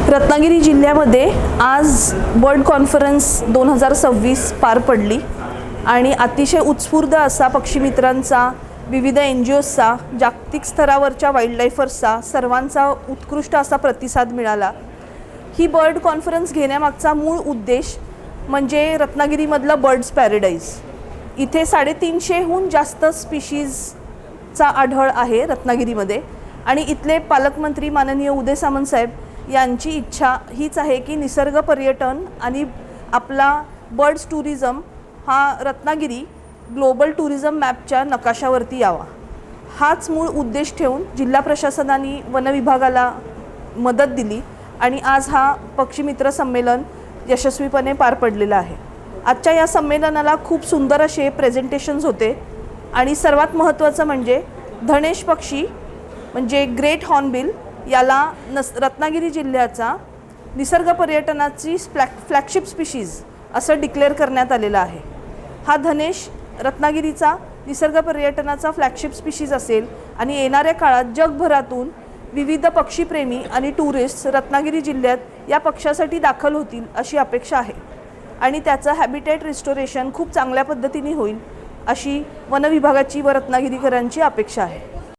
रत्नागिरी जिल्ह्यामध्ये आज bird conference 2026 पार पडली आणि अतिशय उत्स्फूर्त असा पक्षीमित्रांचा, विविध NGOजचा, जागतिक स्तरावरच्या वाईल्डलाईफर्सचा सर्वांचा उत्कृष्ट असा प्रतिसाद मिळाला। ही बर्ड कॉन्फरन्स घेण्यामागचा मूळ उद्देश म्हणजे रत्नागिरीमधला बर्ड्स पॅराडाईज। इथे 350हून जास्त स्पीशीजचा आढळ आहे रत्नागिरीमध्ये आणि इथले पालकमंत्री माननीय उदय सामंत साहेब यांची इच्छा हीच आहे की निसर्ग पर्यटन आणि आपला बर्ड्स टुरिझम हा रत्नागिरी ग्लोबल टुरिझम मॅपच्या नकाशावरती यावा। हाच मूळ उद्देश ठेवून जिल्हा प्रशासनाने वन विभागाला मदत दिली आणि आज हा पक्षीमित्र संमेलन यशस्वीपणे पार पडलेला आहे। आजच्या या संमेलनाला खूप सुंदर असे प्रेझेंटेशन्स होते आणि सर्वात महत्त्वाचं म्हणजे धनेश पक्षी म्हणजे ग्रेट हॉर्नबिल याला रत्नागिरी जिल्ह्याचा निसर्ग पर्यटनाची फ्लॅगशिप स्पीशीज असं डिक्लेअर करण्यात आलेला आहे। हा धनेश रत्नागिरीचा निसर्ग पर्यटनाचा फ्लॅगशिप स्पीशीज असेल आणि येणाऱ्या काळात जगभरातून विविध पक्षीप्रेमी आणि टुरिस्ट रत्नागिरी जिल्ह्यात या पक्षासाठी दाखल होतील अशी अपेक्षा आहे आणि त्याचं हॅबिटेट रिस्टोरेशन खूप चांगल्या पद्धतीने होईल अशी वन विभागाची व रत्नागिरीकरांची अपेक्षा आहे।